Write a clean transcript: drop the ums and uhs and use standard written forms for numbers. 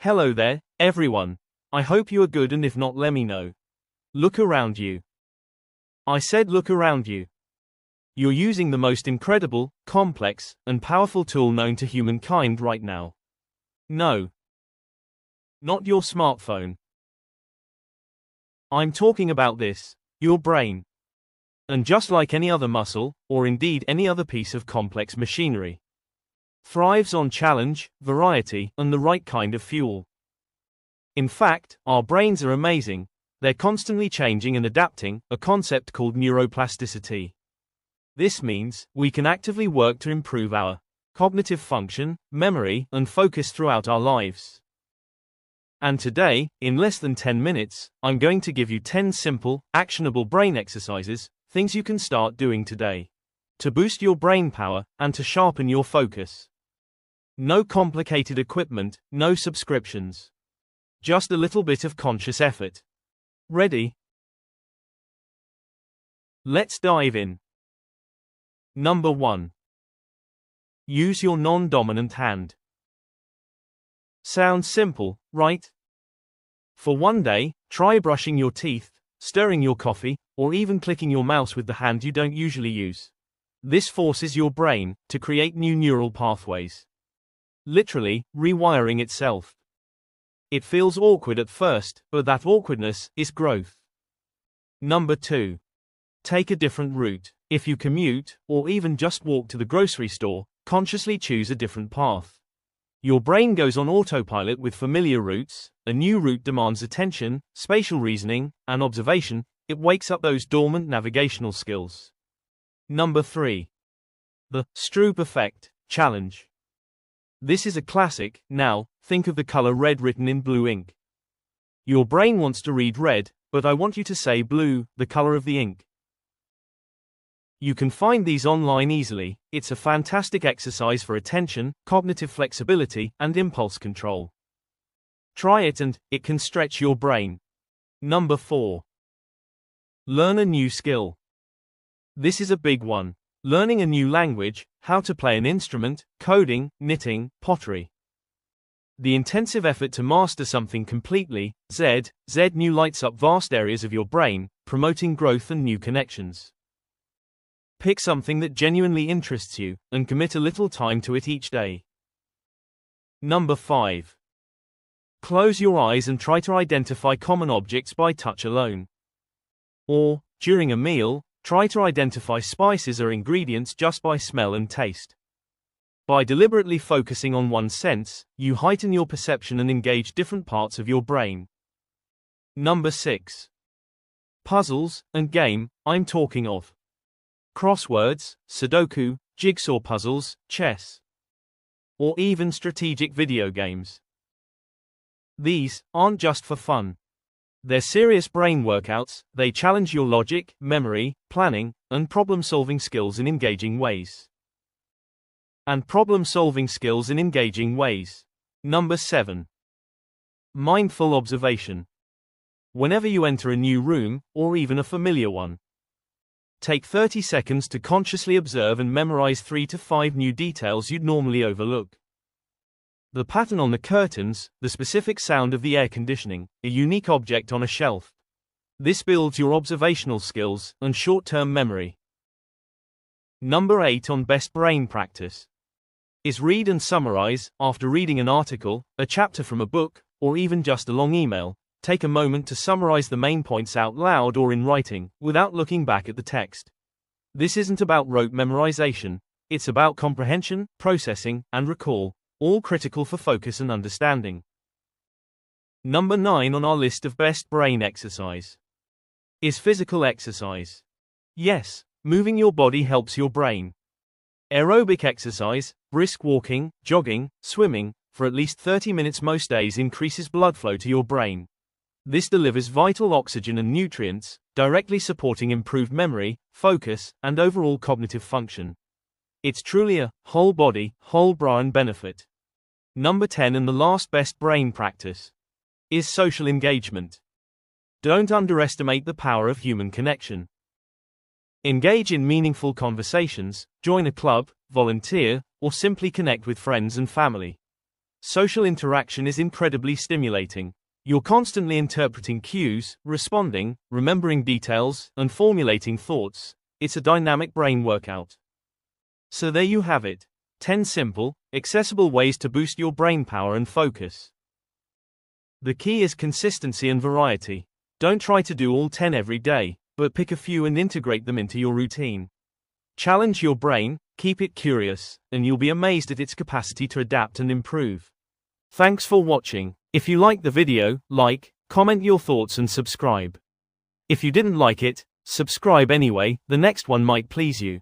Hello there, everyone. I hope you are good, and if not, let me know. Look around you. I said look around you. You're using the most incredible, complex, and powerful tool known to humankind right now. No. Not your smartphone. I'm talking about this, your brain. And just like any other muscle, or indeed any other piece of complex machinery, thrives on challenge, variety, and the right kind of fuel. In fact, our brains are amazing. They're constantly changing and adapting, a concept called neuroplasticity. This means we can actively work to improve our cognitive function, memory, and focus throughout our lives. And today, in less than 10 minutes, I'm going to give you 10 simple, actionable brain exercises, things you can start doing today, to boost your brain power and to sharpen your focus. No complicated equipment, no subscriptions. Just a little bit of conscious effort. Ready? Let's dive in. Number 1. Use your non-dominant hand. Sounds simple, right? For one day, try brushing your teeth, stirring your coffee, or even clicking your mouse with the hand you don't usually use. This forces your brain to create new neural pathways. Literally, rewiring itself. It feels awkward at first, but that awkwardness is growth. Number 2. Take a different route. If you commute, or even just walk to the grocery store, consciously choose a different path. Your brain goes on autopilot with familiar routes. A new route demands attention, spatial reasoning, and observation. It wakes up those dormant navigational skills. Number 3. The Stroop effect challenge. This is a classic. Now, think of the color red written in blue ink. Your brain wants to read red, but I want you to say blue, the color of the ink. You can find these online easily. It's a fantastic exercise for attention, cognitive flexibility, and impulse control. Try it and it can stretch your brain. Number 4. Learn a new skill. This is a big one. Learning a new language, how to play an instrument, coding, knitting, pottery. The intensive effort to master something completely, new lights up vast areas of your brain, promoting growth and new connections. Pick something that genuinely interests you, and commit a little time to it each day. Number 5. Close your eyes and try to identify common objects by touch alone. Or, during a meal, try to identify spices or ingredients just by smell and taste. By deliberately focusing on one sense, you heighten your perception and engage different parts of your brain. Number 6. Puzzles and game. I'm talking of crosswords, Sudoku, jigsaw puzzles, chess, or even strategic video games. These aren't just for fun. They're serious brain workouts. They challenge your logic, memory, planning, and problem-solving skills in engaging ways. Number 7. Mindful observation. Whenever you enter a new room, or even a familiar one, take 30 seconds to consciously observe and memorize 3 to 5 new details you'd normally overlook. The pattern on the curtains, the specific sound of the air conditioning, a unique object on a shelf. This builds your observational skills and short-term memory. Number 8 on best brain practice is read and summarize. After reading an article, a chapter from a book, or even just a long email, take a moment to summarize the main points out loud or in writing, without looking back at the text. This isn't about rote memorization, it's about comprehension, processing, and recall, all critical for focus and understanding. Number 9 on our list of best brain exercise is physical exercise. Yes, moving your body helps your brain. Aerobic exercise, brisk walking, jogging, swimming, for at least 30 minutes most days increases blood flow to your brain. This delivers vital oxygen and nutrients, directly supporting improved memory, focus, and overall cognitive function. It's truly a whole body, whole brain benefit. Number 10 and the last best brain practice is social engagement. Don't underestimate the power of human connection. Engage in meaningful conversations, join a club, volunteer, or simply connect with friends and family. Social interaction is incredibly stimulating. You're constantly interpreting cues, responding, remembering details, and formulating thoughts. It's a dynamic brain workout. So there you have it. 10 simple, accessible ways to boost your brain power and focus. The key is consistency and variety. Don't try to do all 10 every day, but pick a few and integrate them into your routine. Challenge your brain, keep it curious, and you'll be amazed at its capacity to adapt and improve. Thanks for watching. If you liked the video, like, comment your thoughts and subscribe. If you didn't like it, subscribe anyway, the next one might please you.